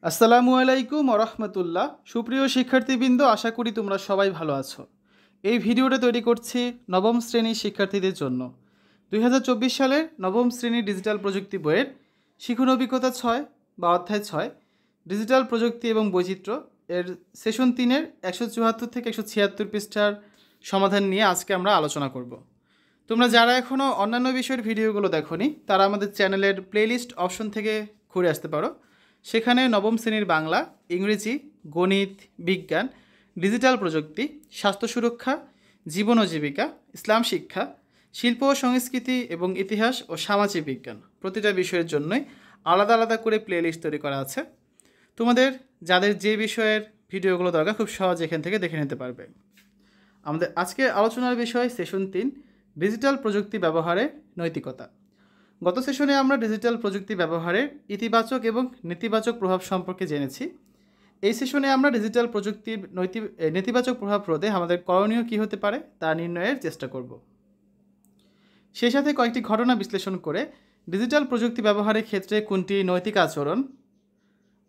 আসসালামু আলাইকুম ওরহমতুল্লাহ। সুপ্রিয় শিক্ষার্থীবৃন্দ, আশা করি তোমরা সবাই ভালো আছো। এই ভিডিওটা তৈরি করছি নবম শ্রেণীর শিক্ষার্থীদের জন্য। 2024 সালের নবম শ্রেণীর ডিজিটাল প্রযুক্তি বইয়ের শিখন অভিজ্ঞতা 6 বা অধ্যায় 6 ডিজিটাল প্রযুক্তি এবং বৈচিত্র্য এর সেশন 3-এর 174 থেকে 176 পৃষ্ঠার সমাধান নিয়ে আজকে আমরা আলোচনা করব। তোমরা যারা এখনও অন্যান্য বিষয়ের ভিডিওগুলো দেখোনি তারা আমাদের চ্যানেলের প্লেলিস্ট অপশন থেকে ঘুরে আসতে পারো। সেখানে নবম শ্রেণীর বাংলা, ইংরেজি, গণিত, বিজ্ঞান, ডিজিটাল প্রযুক্তি, স্বাস্থ্য সুরক্ষা, জীবন ও জীবিকা, ইসলাম শিক্ষা, শিল্প ও সংস্কৃতি এবং ইতিহাস ও সামাজিক বিজ্ঞান প্রতিটা বিষয়ের জন্যই আলাদা আলাদা করে প্লেলিস্ট তৈরি করা আছে। তোমাদের যাদের যে বিষয়ের ভিডিওগুলো দরকার খুব সহজে এখান থেকে দেখে নিতে পারবে। আমাদের আজকে আলোচনার বিষয় সেশন 3 ডিজিটাল প্রযুক্তি ব্যবহারে নৈতিকতা। গত সেশনে আমরা ডিজিটাল প্রযুক্তি ব্যবহারের ইতিবাচক এবং নেতিবাচক প্রভাব সম্পর্কে জেনেছি। এই সেশনে আমরা ডিজিটাল প্রযুক্তির নেতিবাচক প্রভাব রোধে আমাদের করণীয় কী হতে পারে তা নির্ণয়ের চেষ্টা করব। সেই সাথে কয়েকটি ঘটনা বিশ্লেষণ করে ডিজিটাল প্রযুক্তি ব্যবহারের ক্ষেত্রে কোনটি নৈতিক আচরণ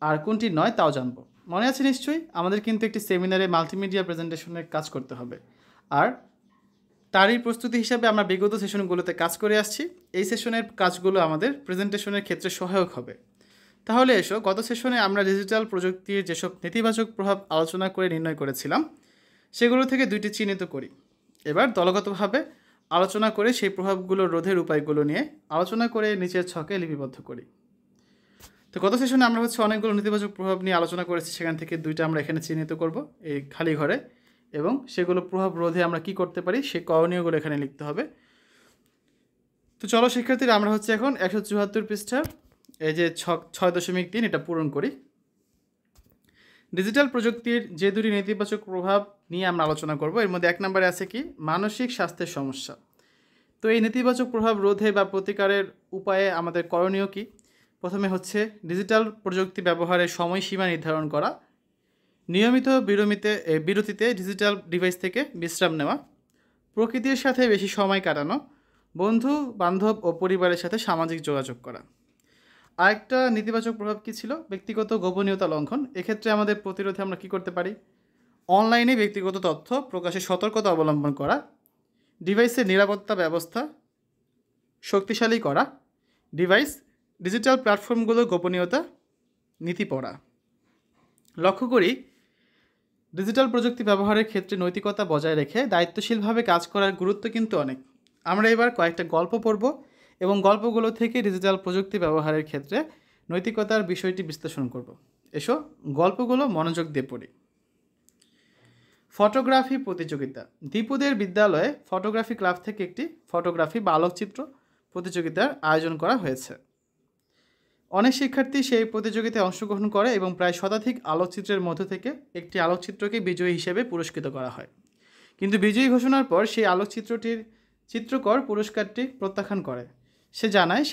আর কোনটি নয় তাও জানব। মনে আছে নিশ্চয়ই, আমাদের কিন্তু একটি সেমিনারে মাল্টিমিডিয়া প্রেজেন্টেশনের কাজ করতে হবে, আর তারই প্রস্তুতি হিসাবে আমরা বিগত সেশনগুলোতে কাজ করে আসছি। এই সেশনের কাজগুলো আমাদের প্রেজেন্টেশনের ক্ষেত্রে সহায়ক হবে। তাহলে এসো, গত সেশনে আমরা ডিজিটাল প্রযুক্তির যেসব নেতিবাচক প্রভাব আলোচনা করে নির্ণয় করেছিলাম সেগুলো থেকে দুইটি চিহ্নিত করি। এবার দলগতভাবে আলোচনা করে সেই প্রভাবগুলো রোধের উপায়গুলো নিয়ে আলোচনা করে নিচের ছকে লিপিবদ্ধ করি। তো গত সেশনে আমরা অনেকগুলো নেতিবাচক প্রভাব নিয়ে আলোচনা করেছি, সেখান থেকে দুইটা আমরা এখানে চিহ্নিত করব এই খালি ঘরে, এবং সেগুলো প্রভাব রোধে আমরা কি করতে পারি সেই করণীয়গুলো এখানে লিখতে হবে। তো চলো শিক্ষার্থীরা, আমরা এখন 174 পৃষ্ঠার এই যে 6.3 এটা পূরণ করি। ডিজিটাল প্রযুক্তির যে দুটি নেতিবাচক প্রভাব নিয়ে আমরা আলোচনা করব, এর মধ্যে 1 নম্বরে আছে কি মানসিক স্বাস্থ্যের সমস্যা। তো এই নেতিবাচক প্রভাব রোধে বা প্রতিকারের উপায়ে আমাদের করণীয় কি? প্রথমে ডিজিটাল প্রযুক্তি ব্যবহারের সময়সীমা নির্ধারণ করা, নিয়মিত বিরতিতে ডিজিটাল ডিভাইস থেকে বিশ্রাম নেওয়া, প্রকৃতির সাথে বেশি সময় কাটানো, বন্ধু বান্ধব ও পরিবারের সাথে সামাজিক যোগাযোগ করা। আরেকটা নেতিবাচক প্রভাব কী ছিল? ব্যক্তিগত গোপনীয়তা লঙ্ঘন। এক্ষেত্রে আমাদের প্রতিরোধে আমরা কী করতে পারি? অনলাইনে ব্যক্তিগত তথ্য প্রকাশে সতর্কতা অবলম্বন করা, ডিভাইসের নিরাপত্তা ব্যবস্থা শক্তিশালী করা, ডিজিটাল প্ল্যাটফর্মগুলোর গোপনীয়তা নীতি পড়া। লক্ষ্য করি, ডিজিটাল প্রযুক্তি ব্যবহারের ক্ষেত্রে নৈতিকতা বজায় রেখে দায়িত্বশীলভাবে কাজ করার গুরুত্ব কিন্তু অনেক। আমরা এবার কয়েকটা গল্প পড়ব এবং গল্পগুলো থেকে ডিজিটাল প্রযুক্তি ব্যবহারের ক্ষেত্রে নৈতিকতার বিষয়টি বিশ্লেষণ করব। এসো গল্পগুলো মনোযোগ দিয়ে পড়ি। ফটোগ্রাফি প্রতিযোগিতা। দীপুদের বিদ্যালয়ে ফটোগ্রাফি ক্লাব থেকে একটি ফটোগ্রাফি বা আলোকচিত্র প্রতিযোগিতার আয়োজন করা হয়েছে। অনেক শিক্ষার্থী সেই প্রতিযোগিতায় অংশগ্রহণ করে এবং প্রায় শতাধিক আলোকচিত্রের মধ্য থেকে একটি আলোকচিত্রকে বিজয়ী হিসেবে পুরস্কৃত করা হয়। কিন্তু বিজয়ী ঘোষণার পর সেই আলোকচিত্রটির চিত্রকর পুরস্কারটি প্রত্যাখ্যান করে। সে জানায়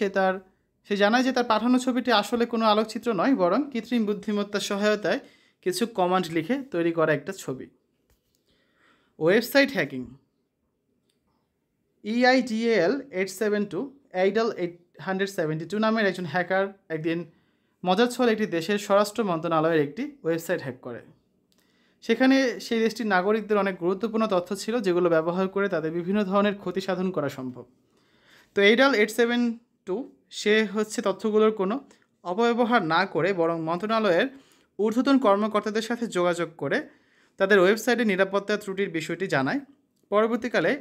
যে তার পাঠানো ছবিটি আসলে কোনো আলোকচিত্র নয়, বরং কৃত্রিম বুদ্ধিমত্তার সহায়তায় কিছু কমান্ড লিখে তৈরি করা একটা ছবি। Website hacking. EIDL872 নামের একজন হ্যাকার একদিন মজার ছলে একটি দেশের স্বরাষ্ট্র মন্ত্রণালয়ের একটি ওয়েবসাইট হ্যাক করে। সেখানে সেই দেশটির নাগরিকদের অনেক গুরুত্বপূর্ণ তথ্য ছিল, যেগুলো ব্যবহার করে তাদের বিভিন্ন ধরনের ক্ষতি সাধন করা সম্ভব। তো EIDL872 সে তথ্যগুলোর কোনো অপব্যবহার না করে বরং মন্ত্রণালয়ের ঊর্ধ্বতন কর্মকর্তাদের সাথে যোগাযোগ করে তাদের ওয়েবসাইটে নিরাপত্তা ত্রুটির বিষয়টি জানায়। পরবর্তীকালে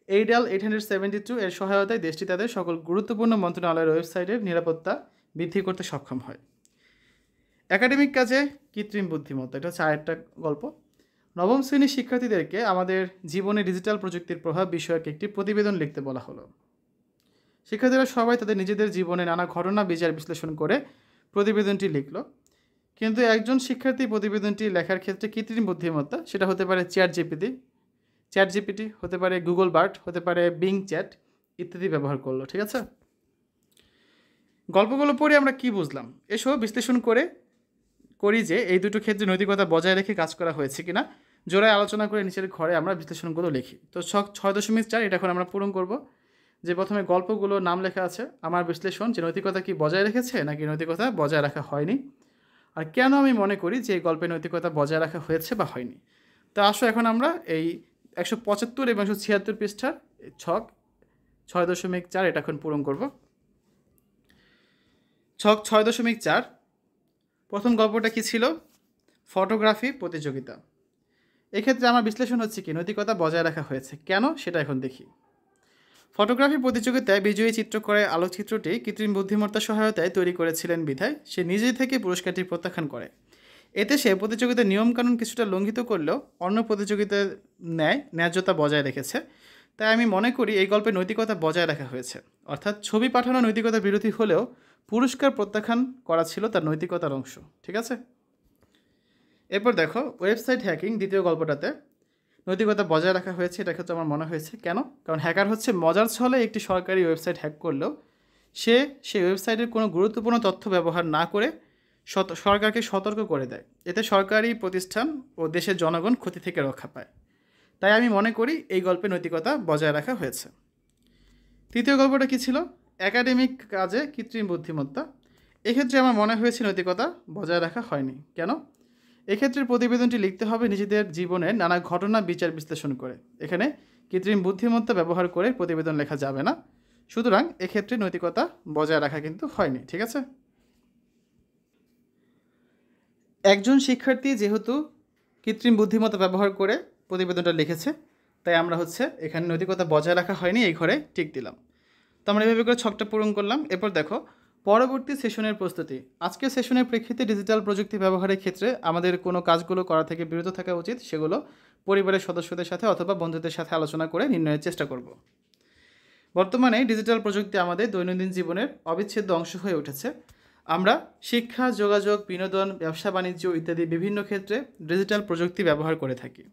EIDL872 এর সহায়তায় দেশটি তাদের সকল গুরুত্বপূর্ণ মন্ত্রণালয়ের ওয়েবসাইটের নিরাপত্তা বৃদ্ধি করতে সক্ষম হয়। একাডেমিক কাজে কৃত্রিম বুদ্ধিমত্তা, এটা আরেকটা গল্প। নবম শ্রেণীর শিক্ষার্থীদেরকে আমাদের জীবনে ডিজিটাল প্রযুক্তির প্রভাব বিষয়ক একটি প্রতিবেদন লিখতে বলা হলো। শিক্ষার্থীরা সবাই তাদের নিজেদের জীবনে নানা ঘটনা বিচার বিশ্লেষণ করে প্রতিবেদনটি লিখল। কিন্তু একজন শিক্ষার্থী প্রতিবেদনটি লেখার ক্ষেত্রে কৃত্রিম বুদ্ধিমত্তা, সেটা হতে পারে চ্যাট জিপিটি, হতে পারে গুগল বার্ড, হতে পারে বিং চ্যাট ইত্যাদি ব্যবহার করলো। ঠিক আছে, গল্পগুলো পড়ে আমরা কি বুঝলাম? এসো বিশ্লেষণ করি যে এই দুটো ক্ষেত্রে নৈতিকতা বজায় রেখে কাজ করা হয়েছে কিনা জোড়ায় আলোচনা করে নিচের ঘরে আমরা বিশ্লেষণগুলো লিখি। তো 6.4 এটা এখন আমরা পূরণ করব। যে প্রথমে গল্পগুলো নাম লেখা আছে, আমার বিশ্লেষণ যে নৈতিকতা কি বজায় রেখেছে নাকি নৈতিকতা বজায় রাখা হয়নি। আর কেন আমি মনে করি যে এই গল্পে নৈতিকতা বজায় রাখা হয়েছে বা হয়নি। তো আসো এখন আমরা এই 175 এবং 176 পৃষ্ঠার ছক 6.4 এটা এখন পূরণ করব। ছক 6.4 প্রথম গল্পটা কি ছিল? ফটোগ্রাফি প্রতিযোগিতা। এক্ষেত্রে আমার বিশ্লেষণ হচ্ছে কি নৈতিকতা বজায় রাখা হয়েছে কেন সেটা এখন দেখি। ফটোগ্রাফি প্রতিযোগিতায় বিজয়ী চিত্রকরের আলোকচিত্রটি কৃত্রিম বুদ্ধিমত্তার সহায়তায় তৈরি করেছিলেন বিধায় সে নিজে থেকে পুরস্কারটি প্রত্যাখ্যান করে। এতে সে প্রতিযোগিতার নিয়মকানুন কিছুটা লঙ্ঘিত করলেও অন্য প্রতিযোগিতার ন্যায্যতা বজায় রেখেছে। তাই আমি মনে করি এই গল্পে নৈতিকতা বজায় রাখা হয়েছে, অর্থাৎ ছবি পাঠানো নৈতিকতা বিরোধী হলেও পুরস্কার প্রত্যাখ্যান করা ছিল তার নৈতিকতার অংশ। ঠিক আছে, এরপর দেখো ওয়েবসাইট হ্যাকিং দ্বিতীয় গল্পটাতে নৈতিকতা বজায় রাখা হয়েছে, এটা ক্ষেত্রে আমার মনে হয়েছে। কেন? কারণ হ্যাকার হচ্ছে মজার ছলে একটি সরকারি ওয়েবসাইট হ্যাক করলেও সেই ওয়েবসাইটের কোনো গুরুত্বপূর্ণ তথ্য ব্যবহার না করে সরকারকে সতর্ক করে দেয়। এতে সরকারি প্রতিষ্ঠান ও দেশের জনগণ ক্ষতি থেকে রক্ষা পায়। তাই আমি মনে করি এই গল্পে নৈতিকতা বজায় রাখা হয়েছে। তৃতীয় গল্পটা কী ছিল? একাডেমিক কাজে কৃত্রিম বুদ্ধিমত্তা। এক্ষেত্রে আমার মনে হয়েছে নৈতিকতা বজায় রাখা হয়নি। কেন? এক্ষেত্রে প্রতিবেদনটি লিখতে হবে নিজেদের জীবনের নানা ঘটনা বিচার বিশ্লেষণ করে। এখানে কৃত্রিম বুদ্ধিমত্তা ব্যবহার করে প্রতিবেদন লেখা যাবে না, সুতরাং এক্ষেত্রে নৈতিকতা বজায় রাখা কিন্তু হয়নি। ঠিক আছে, একজন শিক্ষার্থী যেহেতু কৃত্রিম বুদ্ধিমত্তা ব্যবহার করে প্রতিবেদনটা লিখেছে, তাই আমরা এখানে নৈতিকতা বজায় রাখা হয়নি এই ঘরে টিক দিলাম। তো আমরা এভাবে করে ছকটা পূরণ করলাম। এরপর দেখো পরবর্তী সেশনের প্রস্তুতি। আজকের সেশনের প্রেক্ষিতে ডিজিটাল প্রযুক্তি ব্যবহারের ক্ষেত্রে আমাদের কোনো কাজগুলো করা থেকে বিরত থাকা উচিত, সেগুলো পরিবারের সদস্যদের সাথে অথবা বন্ধুদের সাথে আলোচনা করে নির্ণয়ের চেষ্টা করব। বর্তমানে ডিজিটাল প্রযুক্তি আমাদের দৈনন্দিন জীবনের অবিচ্ছেদ্য অংশ হয়ে উঠেছে। আমরা শিক্ষা, যোগাযোগ, বিনোদন, ব্যবসা বাণিজ্য ইত্যাদি বিভিন্ন ক্ষেত্রে ডিজিটাল প্রযুক্তি ব্যবহার করে থাকি।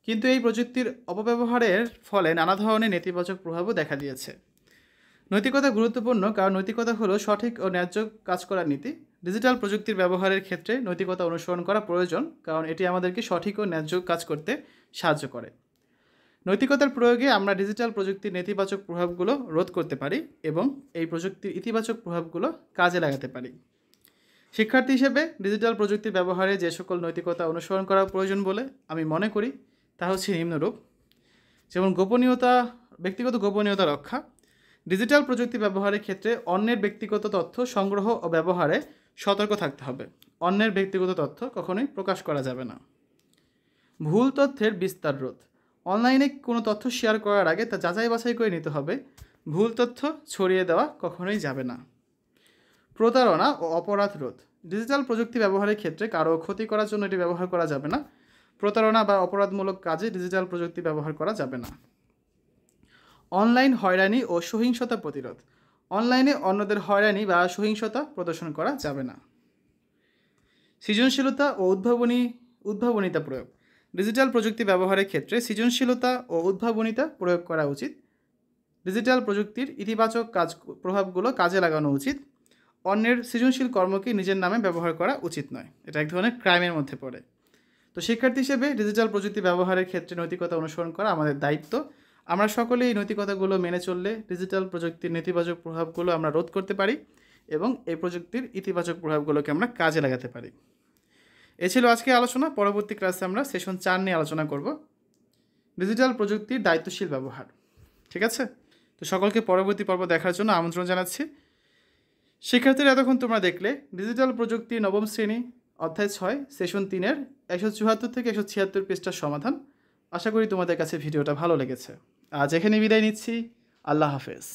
কিন্তু এই প্রযুক্তির অপব্যবহারের ফলে নানা ধরনের নেতিবাচক প্রভাবও দেখা দিয়েছে। নৈতিকতা গুরুত্বপূর্ণ, কারণ নৈতিকতা হলো সঠিক ও ন্যায্য কাজ করার নীতি। ডিজিটাল প্রযুক্তির ব্যবহারের ক্ষেত্রে নৈতিকতা অনুসরণ করা প্রয়োজন, কারণ এটি আমাদেরকে সঠিক ও ন্যায্য কাজ করতে সাহায্য করে। নৈতিকতার প্রয়োগে আমরা ডিজিটাল প্রযুক্তির নেতিবাচক প্রভাবগুলো রোধ করতে পারি এবং এই প্রযুক্তির ইতিবাচক প্রভাবগুলো কাজে লাগাতে পারি। শিক্ষার্থী হিসেবে ডিজিটাল প্রযুক্তির ব্যবহারে যে সকল নৈতিকতা অনুসরণ করা প্রয়োজন বলে আমি মনে করি তা হচ্ছে নিম্নরূপ। যেমন ব্যক্তিগত গোপনীয়তা রক্ষা। ডিজিটাল প্রযুক্তি ব্যবহারের ক্ষেত্রে অন্যের ব্যক্তিগত তথ্য সংগ্রহ ও ব্যবহারে সতর্ক থাকতে হবে। অন্যের ব্যক্তিগত তথ্য কখনোই প্রকাশ করা যাবে না। ভুল তথ্যের বিস্তার রোধ। অনলাইনে কোনো তথ্য শেয়ার করার আগে তা যাচাই বাছাই করে নিতে হবে। ভুল তথ্য ছড়িয়ে দেওয়া কখনোই যাবে না। প্রতারণা ও অপরাধ রোধ। ডিজিটাল প্রযুক্তি ব্যবহারের ক্ষেত্রে কারো ক্ষতি করার জন্য এটি ব্যবহার করা যাবে না। প্রতারণা বা অপরাধমূলক কাজে ডিজিটাল প্রযুক্তি ব্যবহার করা যাবে না। অনলাইন হয়রানি ও সহিংসতা প্রতিরোধ। অনলাইনে অন্যদের হয়রানি বা সহিংসতা প্রদর্শন করা যাবে না। সৃজনশীলতা ও উদ্ভাবনিতা প্রয়োগ। ডিজিটাল প্রযুক্তি ব্যবহারের ক্ষেত্রে সৃজনশীলতা ও উদ্ভাবনিতা প্রয়োগ করা উচিত। ডিজিটাল প্রযুক্তির ইতিবাচক প্রভাবগুলো কাজে লাগানো উচিত। অন্যের সৃজনশীল কর্মকে নিজের নামে ব্যবহার করা উচিত নয়, এটা এক ধরনের ক্রাইমের মধ্যে পড়ে। তো শিক্ষার্থী হিসেবে ডিজিটাল প্রযুক্তি ব্যবহারের ক্ষেত্রে নৈতিকতা অনুসরণ করা আমাদের দায়িত্ব। আমরা সকলেই এই নৈতিকতাগুলো মেনে চললে ডিজিটাল প্রযুক্তির নেতিবাচক প্রভাবগুলো আমরা রোধ করতে পারি এবং এই প্রযুক্তির ইতিবাচক প্রভাবগুলোকে আমরা কাজে লাগাতে পারি। এ ছিল আজকে আলোচনা। পরবর্তী ক্লাসে আমরা সেশন 4 নিয়ে আলোচনা করব, ডিজিটাল প্রযুক্তির দায়িত্বশীল ব্যবহার। ঠিক আছে, তো সকলকে পরবর্তী পর্ব দেখার জন্য আমন্ত্রণ জানাচ্ছি। শিক্ষার্থীরা এতক্ষণ তোমরা দেখলে ডিজিটাল প্রযুক্তি নবম শ্রেণী অধ্যায় 6 সেশন 3-এর 174 থেকে 176 পৃষ্ঠার সমাধান। আশা করি তোমাদের কাছে ভিডিওটা ভালো লেগেছে। আজ এখানে বিদায় নিচ্ছি। আল্লাহ হাফেজ।